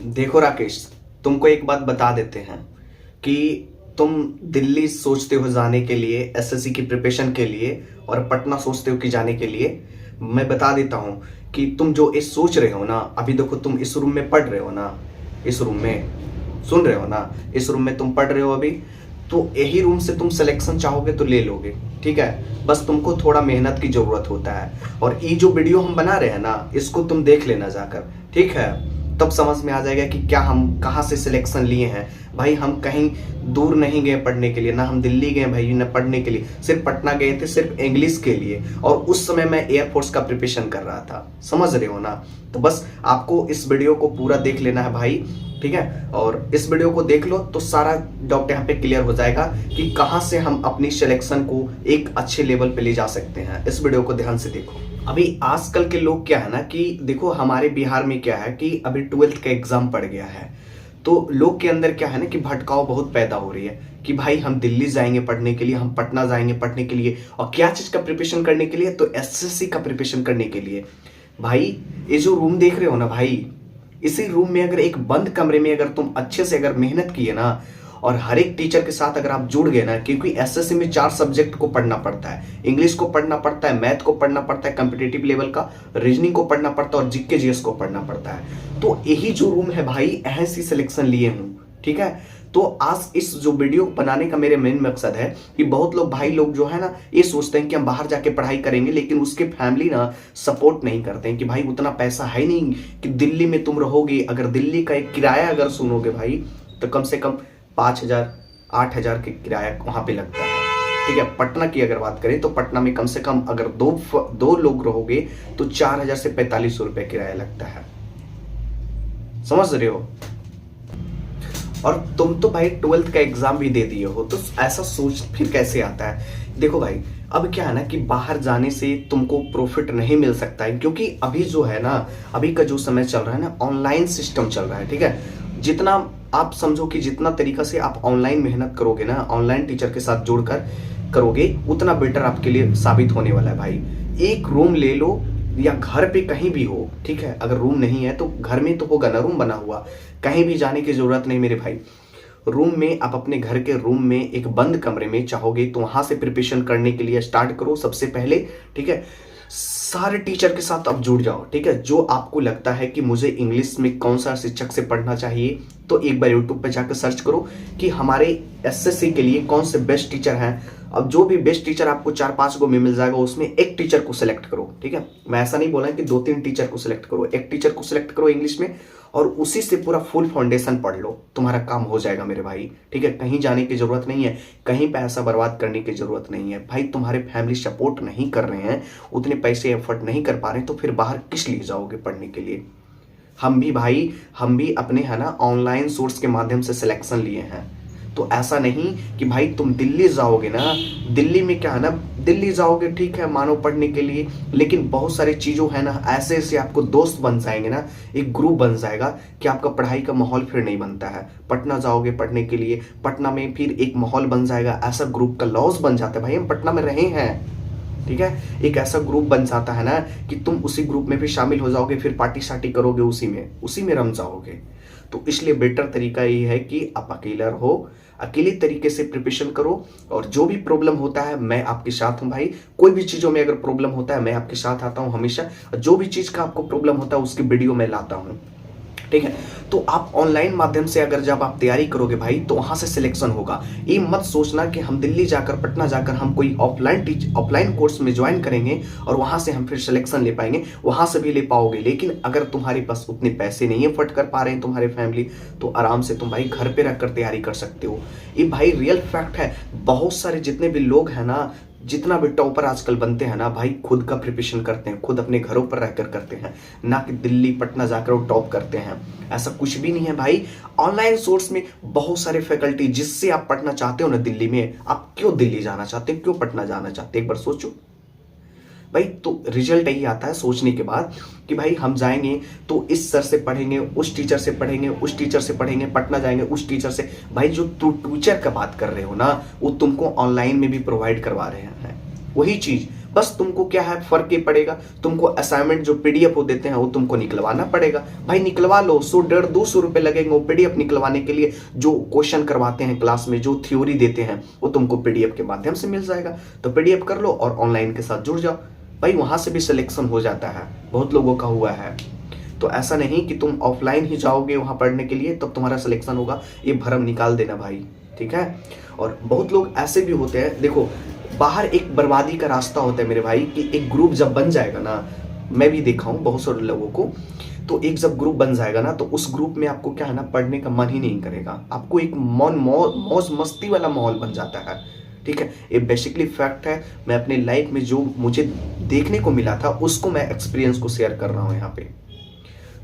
देखो राकेश, तुमको एक बात बता देते हैं कि तुम दिल्ली सोचते हो जाने के लिए एसएससी की प्रिपरेशन के लिए और पटना सोचते हो कि जाने के लिए। मैं बता देता हूं कि तुम जो इस सोच रहे हो ना, अभी देखो तुम इस रूम में पढ़ रहे हो ना, इस रूम में सुन रहे हो ना, इस रूम में तुम पढ़ रहे हो अभी। तो यही रूम से तुम सिलेक्शन चाहोगे तो ले लोगे, ठीक है। बस तुमको थोड़ा मेहनत की जरूरत होता है। और ये जो वीडियो हम बना रहे हैं ना, इसको तुम देख लेना जाकर, ठीक है। तब समझ में आ जाएगा कि क्या हम कहाँ से सिलेक्शन लिए हैं। भाई हम कहीं दूर नहीं गए पढ़ने के लिए, ना हम दिल्ली गए भाई ना पढ़ने के लिए, सिर्फ पटना गए थे सिर्फ इंग्लिश के लिए। और उस समय मैं एयरफोर्स का प्रिपरेशन कर रहा था, समझ रहे हो ना। तो बस आपको इस वीडियो को पूरा देख लेना है भाई, ठीक है। और इस वीडियो को देख लो तो सारा डाउट यहाँ पे क्लियर हो जाएगा कि कहाँ से हम अपनी सिलेक्शन को एक अच्छे लेवल पे ले जा सकते हैं। इस वीडियो को ध्यान से देखो। अभी आजकल के लोग क्या है ना कि देखो हमारे बिहार में क्या है कि अभी 12th का एग्जाम पड़ गया है, तो लोग के अंदर क्या है ना कि भटकाव बहुत पैदा हो रही है कि भाई हम दिल्ली जाएंगे पढ़ने के लिए, हम पटना जाएंगे पढ़ने के लिए। और क्या चीज का प्रिपरेशन करने के लिए? तो एसएससी का प्रिपरेशन करने के लिए। भाई ये जो रूम देख रहे हो ना भाई, इसी रूम में अगर एक बंद कमरे में अगर तुम अच्छे से अगर मेहनत किए ना और हर एक टीचर के साथ अगर आप जुड़ गए ना, क्योंकि एसएससी में 4 सब्जेक्ट को पढ़ना पड़ता है, इंग्लिश को पढ़ना पड़ता है, मैथ को पढ़ना पड़ता है कॉम्पिटिटिव लेवल का, रीजनिंग को पढ़ना पड़ता है और जीके जीएस को पढ़ना पड़ता है। तो यही जो रूम है भाई, ऐसी सिलेक्शन लिए हूं, ठीक है। तो आज इस जो वीडियो बनाने का मेरे मेन मकसद है कि बहुत लोग भाई लोग जो है ना ये सोचते हैं कि हम बाहर जाके पढ़ाई करेंगे, लेकिन उसके फैमिली ना सपोर्ट नहीं करते हैं कि भाई उतना पैसा है नहीं कि दिल्ली में तुम रहोगे। अगर दिल्ली का एक किराया अगर सुनोगे भाई, तो कम से कम 5,000 8,000 के किराया वहां पे लगता है, ठीक है। पटना की अगर बात करें तो पटना में कम से कम अगर दो लोग रहोगे तो 4,000 से 4,500 रुपये किराया लगता है, समझ रहे हो। और तुम तो भाई 12th का एग्जाम भी दे दिए हो, तो ऐसा सोच फिर कैसे आता है? देखो भाई, अब क्या है ना कि बाहर जाने से तुमको प्रॉफिट नहीं मिल सकता है, क्योंकि अभी जो है ना, अभी का जो समय चल रहा है ना, ऑनलाइन सिस्टम चल रहा है, ठीक है। जितना आप समझो कि जितना तरीका से आप ऑनलाइन मेहनत करोगे ना, ऑनलाइन टीचर के साथ जुड़कर करोगे, उतना बेटर आपके लिए साबित होने वाला है भाई। एक रूम ले लो या घर पे कहीं भी हो, ठीक है। अगर रूम नहीं है तो घर में तो होगा ना रूम बना हुआ, कहीं भी जाने की जरूरत नहीं मेरे भाई। रूम में आप अपने घर के रूम में एक बंद कमरे में चाहोगे तो वहां से प्रिपरेशन करने के लिए स्टार्ट करो सबसे पहले, ठीक है। सारे टीचर के साथ आप जुड़ जाओ, ठीक है। जो आपको लगता है कि मुझे इंग्लिश में कौन सा शिक्षक से पढ़ना चाहिए, तो एक बार यूट्यूब पे जाकर सर्च करो कि हमारे एसएससी के लिए कौन से बेस्ट टीचर हैं। अब जो भी बेस्ट टीचर आपको 4-5 को मिल जाएगा, उसमें एक टीचर को सिलेक्ट करो, ठीक है। मैं ऐसा नहीं बोला कि 2-3 टीचर को सिलेक्ट करो, एक टीचर को सिलेक्ट करो इंग्लिश में और उसी से पूरा फुल फाउंडेशन पढ़ लो, तुम्हारा काम हो जाएगा मेरे भाई, ठीक है। कहीं जाने की जरूरत नहीं है, कहीं पैसा बर्बाद करने की जरूरत नहीं है भाई। तुम्हारे फैमिली सपोर्ट नहीं कर रहे हैं, उतने पैसे एफर्ट नहीं कर पा रहे हैं, तो फिर बाहर किस लिए जाओगे पढ़ने के लिए? हम भी भाई, हम भी अपने है ना ऑनलाइन सोर्स के माध्यम से सिलेक्शन लिए हैं। तो ऐसा नहीं कि भाई तुम दिल्ली जाओगे ना, दिल्ली में क्या है ना, दिल्ली जाओगे ठीक है मानो पढ़ने के लिए, लेकिन बहुत सारी चीज़ों है ना ऐसे ऐसे आपको दोस्त बन जाएंगे ना, एक ग्रुप बन जाएगा कि आपका पढ़ाई का माहौल फिर नहीं बनता है। पटना जाओगे पढ़ने के लिए, पटना में फिर एक माहौल बन जाएगा, ऐसा ग्रुप का लॉस बन जाता है। भाई हम पटना में रहे हैं, ठीक है। एक ऐसा ग्रुप बन जाता है ना कि तुम उसी ग्रुप में भी शामिल हो जाओगे, फिर पार्टी शार्टी करोगे, उसी में रम जाओगे। तो इसलिए बेटर तरीका ये है कि आप अकेला रहो, अकेले तरीके से प्रिपरेशन करो। और जो भी प्रॉब्लम होता है मैं आपके साथ हूं भाई। कोई भी चीजों में अगर प्रॉब्लम होता है मैं आपके साथ आता हूं हमेशा। जो भी चीज का आपको प्रॉब्लम होता है उसकी वीडियो मैं लाता हूं, ठीक है। तो आप ऑनलाइन माध्यम से अगर जब आप तैयारी करोगे भाई, तो वहां से सिलेक्शन होगा। ये मत सोचना कि हम दिल्ली जाकर पटना जाकर हम कोई ऑफलाइन कोर्स में ज्वाइन करेंगे और वहां से हम फिर सिलेक्शन ले पाएंगे। वहां से भी ले पाओगे, लेकिन अगर तुम्हारे पास उतने पैसे नहीं है, फट कर पा रहे हैं तुम्हारे फैमिली, तो आराम से तुम भाई घर पे रखकर तैयारी कर सकते हो। ये भाई रियल फैक्ट है। बहुत सारे जितने भी लोग हैं ना, जितना भी टॉपर आजकल बनते हैं ना भाई, खुद का प्रिपरेशन करते हैं, खुद अपने घरों पर रहकर करते हैं, ना कि दिल्ली पटना जाकर वो टॉप करते हैं। ऐसा कुछ भी नहीं है भाई। ऑनलाइन सोर्स में बहुत सारे फैकल्टी, जिससे आप पढ़ना चाहते हो ना दिल्ली में, आप क्यों दिल्ली जाना चाहते हैं, क्यों पटना जाना चाहते हैं, एक बार सोचो भाई। तो रिजल्ट यही आता है सोचने के बाद कि भाई हम जाएंगे तो इस सर से पढ़ेंगे, उस टीचर से पढ़ेंगे, उस टीचर से पढ़ेंगे, पटना जाएंगे उस टीचर से। भाई जो तुम टीचर का बात कर रहे हो ना, वो तुमको ऑनलाइन में भी प्रोवाइड करवा रहे हैं, वही चीज बस तुमको क्या है, फर्क ये पड़ेगा, तुमको असाइनमेंट जो पीडीएफ हो देते हैं वो तुमको निकलवाना पड़ेगा। भाई निकलवा लो, 100, 150, 200 रुपए लगेंगे वो पीडीएफ निकलवाने के लिए। जो क्वेश्चन करवाते हैं क्लास में, जो थ्योरी देते हैं, वो तुमको पीडीएफ के माध्यम से मिल जाएगा। तो पीडीएफ कर लो और ऑनलाइन के साथ जुड़ जाओ भाई, वहां से भी सिलेक्शन हो जाता है, बहुत लोगों का हुआ है। तो ऐसा नहीं कि तुम ऑफलाइन ही जाओगे वहां पढ़ने के लिए तब तुम्हारा सिलेक्शन होगा, ये भरम निकाल देना भाई, ठीक है। और बहुत लोग ऐसे भी होते हैं, देखो बाहर एक बर्बादी का रास्ता होता है मेरे भाई, कि एक ग्रुप जब बन जाएगा ना, मैं भी देखा हूं बहुत सारे लोगों को, तो एक जब ग्रुप बन जाएगा ना, तो उस ग्रुप में आपको क्या है ना, पढ़ने का मन ही नहीं करेगा, आपको एक मौज मस्ती वाला माहौल बन जाता है, ठीक है। ये बेसिकली फैक्ट है, मैं अपने लाइफ में जो मुझे देखने को मिला था उसको मैं एक्सपीरियंस को शेयर कर रहा हूँ यहाँ पे।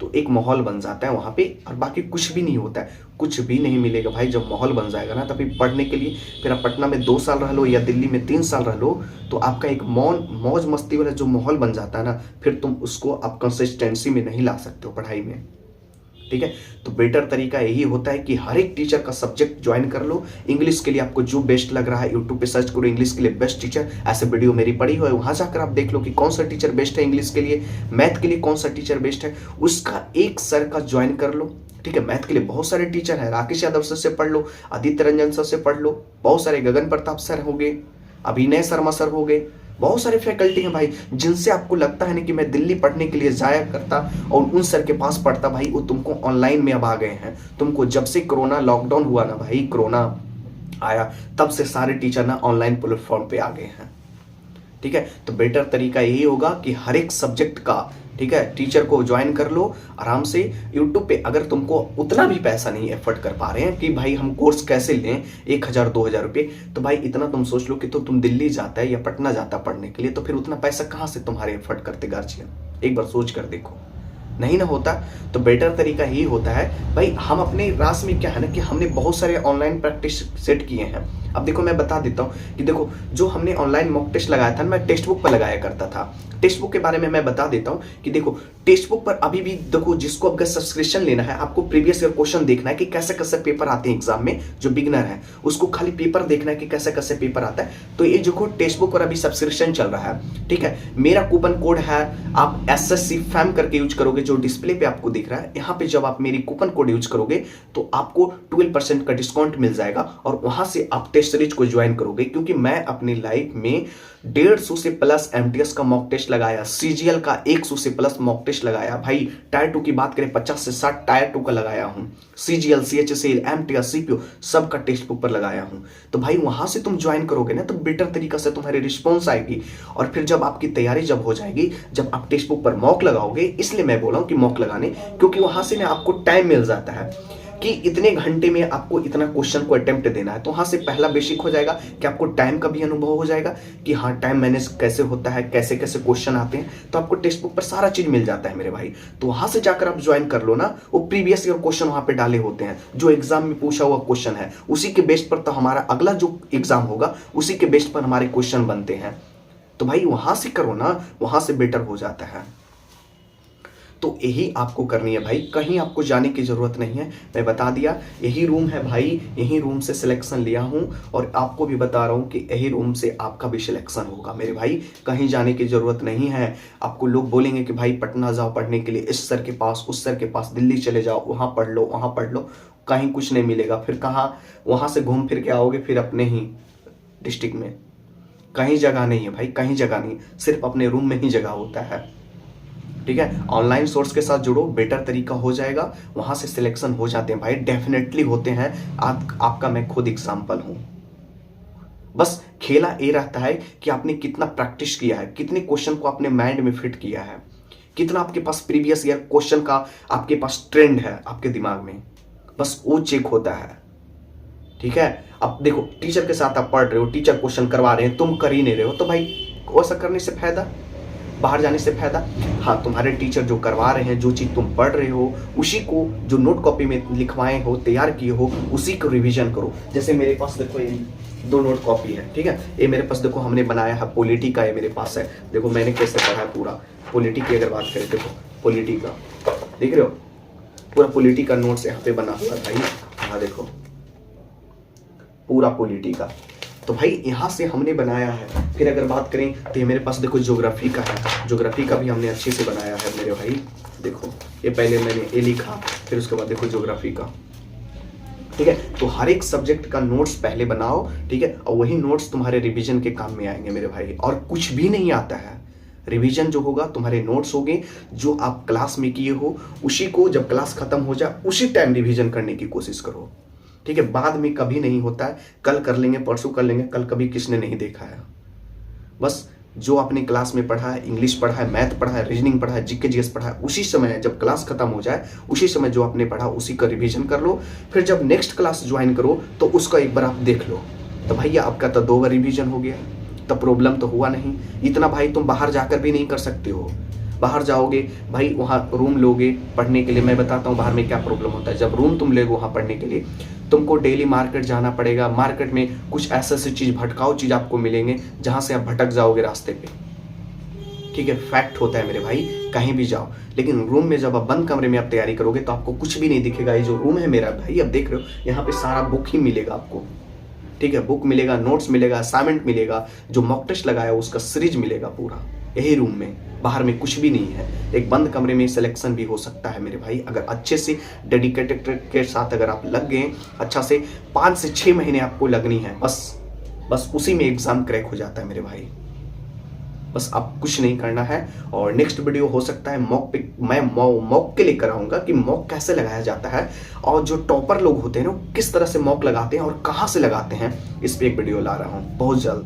तो एक माहौल बन जाता है वहाँ पे, और बाकी कुछ भी नहीं होता है, कुछ भी नहीं मिलेगा भाई। जब माहौल बन जाएगा ना, तभी पढ़ने के लिए फिर आप पटना में 2 साल रह लो या दिल्ली में 3 साल रह लो, तो आपका एक मौज मस्ती वाला जो माहौल बन जाता है ना, फिर तुम उसको आप कंसिस्टेंसी में नहीं ला सकते हो पढ़ाई में, ठीक है। तो बेटर तरीका यही होता है कि हर एक टीचर का सब्जेक्ट ज्वाइन कर लो। इंग्लिश के लिए आपको जो बेस्ट लग रहा है, यूट्यूब पे सर्च करो इंग्लिश के लिए बेस्ट टीचर, ऐसे वीडियो मेरी पड़ी हुई है, वहां जाकर आप देख लो कि कौन सा टीचर बेस्ट है इंग्लिश के लिए, मैथ के लिए कौन सा टीचर बेस्ट है, उसका एक सर का ज्वाइन कर लो, ठीक है। मैथ के लिए बहुत सारे टीचर हैं, राकेश यादव सर से पढ़ लो, आदित्य रंजन सर से पढ़ लो, बहुत सारे गगन प्रताप सर हो गए, अभिनय शर्मा सर हो गए, बहुत सारे फैकल्टी हैं भाई, जिनसे आपको लगता है ना कि मैं दिल्ली पढ़ने के लिए जाया करता और उन सर के पास पढ़ता, भाई वो तुमको ऑनलाइन में अब आ गए हैं। तुमको जब से कोरोना लॉकडाउन हुआ ना भाई, कोरोना आया तब से सारे टीचर ना ऑनलाइन प्लेटफॉर्म पे आ गए हैं, ठीक है। तो बेटर तरीका यही होगा कि हर एक सब्जेक्ट का, ठीक है, टीचर को ज्वाइन कर लो आराम से यूट्यूब पे। अगर तुमको उतना भी पैसा नहीं एफर्ट कर पा रहे हैं कि भाई हम कोर्स कैसे लें 1000-2000 रुपये, तो भाई इतना तुम सोच लो कि तो तुम दिल्ली जाता है या पटना जाता पढ़ने के लिए, तो फिर उतना पैसा कहाँ से तुम्हारे एफर्ट करते गार्जियन, एक बार सोच कर देखो, नहीं ना होता। तो बेटर तरीका ही होता है भाई, हम अपने रास में क्या है ना कि हमने बहुत सारे ऑनलाइन प्रैक्टिस सेट किए हैं। अब देखो मैं बता देता हूँ कि देखो जो हमने ऑनलाइन मॉक टेस्ट लगाया था, मैं टेक्स्ट बुक पर लगाया करता था। टेक्स्ट बुक के बारे में मैं बता देता हूँ कि देखो टेक्स्ट बुक पर अभी भी देखो, जिसको अगर सब्सक्रिप्शन लेना है, आपको प्रीवियस ईयर क्वेश्चन देखना है कि कैसे कैसे पेपर आते हैं एग्जाम में, जो बिगनर है उसको खाली पेपर देखना है कि कैसे कैसे पेपर आता है। तो ये जो टेक्स्ट बुक पर अभी सब्सक्रिप्शन चल रहा है, ठीक है, मेरा कूपन कोड है, आप SSC फैम करके यूज करोगे, जो डिस्प्ले पे आपको दिख रहा है, यहाँ पे जब आप मेरी कूपन कोड यूज करोगे तो आपको 12% का डिस्काउंट मिल जाएगा, और वहां से आप टेस्ट सीरीज को ज्वाइन करोगे। क्योंकि मैं अपनी लाइफ में 150 से प्लस MTS का मॉक टेस्ट लगाया, CGL का 100 से प्लस मॉक टेस्ट लगाया भाई, टायर 2 की बात करें 50 से 60 टायर 2 का लगाया हूं, CGL, CHSL, MTS, CPO सब का टेक्स्ट बुक पर लगाया हूं। तो भाई वहां से तुम ज्वाइन करोगे ना, तो बेटर तरीका से तुम्हारी रिस्पॉन्स आएगी, और फिर जब आपकी तैयारी जब हो जाएगी, जब आप टेक्स्ट बुक पर मॉक लगाओगे, इसलिए मैं बोला हूं कि मॉक लगाने, क्योंकि वहां से ना आपको टाइम मिल जाता है कि इतने घंटे में आपको इतना क्वेश्चन को अटेम्प्ट देना है। तो वहां से पहला बेसिक हो जाएगा कि आपको टाइम का भी अनुभव हो जाएगा कि हाँ टाइम मैनेज कैसे होता है, कैसे कैसे क्वेश्चन आते हैं, तो आपको टेक्स्ट बुक पर सारा चीज मिल जाता है मेरे भाई। तो वहां से जाकर आप ज्वाइन कर लो ना, वो प्रीवियस ईयर क्वेश्चन वहां पे डाले होते हैं, जो एग्जाम में पूछा हुआ क्वेश्चन है, उसी के बेस्ट पर तो हमारा अगला जो एग्जाम होगा उसी के बेस्ट पर हमारे क्वेश्चन बनते हैं। तो भाई वहां से करो ना, वहां से बेटर हो जाता है। तो यही आपको करनी है भाई, कहीं आपको जाने की जरूरत नहीं है, मैं बता दिया। यही रूम है भाई, यही रूम से सिलेक्शन लिया हूं, और आपको भी बता रहा हूं कि यही रूम से आपका भी सिलेक्शन होगा मेरे भाई, कहीं जाने की जरूरत नहीं है। आपको लोग बोलेंगे कि भाई पटना जाओ पढ़ने के लिए, इस सर के पास, उस सर के पास, दिल्ली चले जाओ, वहां पढ़ लो, वहां पढ़ लो, कहीं कुछ नहीं मिलेगा। फिर कहाँ वहां से घूम फिर के आओगे, फिर अपने ही डिस्ट्रिक्ट में। कहीं जगह नहीं है भाई, कहीं जगह नहीं, सिर्फ अपने रूम में ही जगह होता है, ठीक है। ऑनलाइन सोर्स के साथ जुड़ो, बेटर तरीका हो जाएगा, वहां से सिलेक्शन हो जाते हैं भाई, डेफिनेटली होते हैं। आपका मैं खुद एग्जांपल हूं। बस खेला ये रहता है कि आपने कितना प्रैक्टिस किया है, कितने क्वेश्चन को आपने माइंड में फिट किया है, कितना आपके पास प्रीवियस ईयर क्वेश्चन का आपके पास ट्रेंड है आपके दिमाग में, बस वो चेक होता है, ठीक है। अब देखो टीचर के साथ आप पढ़ रहे हो, टीचर क्वेश्चन करवा रहे हैं, तुम कर ही नहीं रहे हो, तो भाई ऐसा करने से फायदा, बाहर जाने से फायदा। हाँ, तुम्हारे टीचर जो करवा रहे हैं, जो चीज तुम पढ़ रहे हो, उसी को जो नोट कॉपी में लिखवाए हो, तैयार किए हो, उसी को रिवीजन करो। जैसे मेरे पास देखो ये 2 नोट कॉपी है, ठीक है, ये मेरे पास देखो हमने बनाया है पॉलिटी का, ये मेरे पास है, देखो मैंने कैसे पढ़ा है पूरा पॉलिटी की। अगर बात करें देखो पॉलिटी का, देख रहे हो पूरा पॉलिटी का नोट्स यहाँ पे बना हुआ है भाई, हाँ देखो पूरा पॉलिटी का, तो भाई यहाँ से हमने बनाया है। फिर अगर बात करें तो ये मेरे पास देखो ज्योग्राफी का है, ज्योग्राफी का भी हमने अच्छे से बनाया है मेरे भाई। देखो ये पहले मैंने ए लिखा, फिर उसके बाद देखो ज्योग्राफी का, ठीक है। तो हर एक सब्जेक्ट का नोट्स पहले बनाओ, ठीक है, और वही नोट्स तुम्हारे रिवीजन के काम में आएंगे मेरे भाई। और कुछ भी नहीं आता है, रिवीजन जो होगा तुम्हारे नोट्स होंगे जो आप क्लास में किए हो, उसी को जब क्लास खत्म हो जाए उसी टाइम रिवीजन करने की कोशिश करो, ठीक है। बाद में कभी नहीं होता है, कल कर लेंगे, परसों कर लेंगे, कल कभी किसने नहीं देखा है। बस जो आपने क्लास में पढ़ा है, इंग्लिश पढ़ा है, मैथ पढ़ा है, रीजनिंग पढ़ा है, जीके जीएस पढ़ा है, उसी समय जब क्लास खत्म हो जाए उसी समय जो आपने पढ़ा उसी का रिवीजन कर लो। फिर जब नेक्स्ट क्लास ज्वाइन करो तो उसका एक बार आप देख लो। तो भैया आपका तो 2 बार रिवीजन हो गया, तो प्रॉब्लम तो हुआ नहीं। इतना भाई तुम बाहर जाकर भी नहीं कर सकते हो। बाहर जाओगे भाई, वहाँ रूम लोगे पढ़ने के लिए। मैं बताता हूँ बाहर में क्या प्रॉब्लम होता है। जब रूम तुम लोगे वहाँ पढ़ने के लिए, तुमको डेली मार्केट जाना पड़ेगा। मार्केट में कुछ ऐसे चीज़, भटकाऊ चीज़ आपको मिलेंगे जहाँ से आप भटक जाओगे रास्ते पे, ठीक है। फैक्ट होता है मेरे भाई, कहीं भी जाओ। लेकिन रूम में जब आप बंद कमरे में आप तैयारी करोगे तो आपको कुछ भी नहीं दिखेगा। ये जो रूम है मेरा भाई, अब देख रहे हो, यहाँ पे सारा बुक ही मिलेगा आपको, ठीक है। बुक मिलेगा, नोट्स मिलेगा, असाइनमेंट मिलेगा, जो मॉक टेस्ट लगाया उसका सीरीज मिलेगा पूरा, यही रूम में। बाहर में कुछ भी नहीं है। एक बंद कमरे में सिलेक्शन भी हो सकता है मेरे भाई, अगर अच्छे से डेडिकेटेड के साथ अगर आप लग गए अच्छा से। 5 से 6 महीने आपको लगनी है, बस उसी में एग्जाम क्रैक हो जाता है मेरे भाई। बस आप कुछ नहीं करना है। और नेक्स्ट वीडियो हो सकता है मैं मॉक के लिए कराऊंगा कि मॉक कैसे लगाया जाता है, और जो टॉपर लोग होते हैं ना किस तरह से मॉक लगाते हैं और कहाँ से लगाते हैं, इस पे एक वीडियो ला रहा हूँ बहुत जल्द।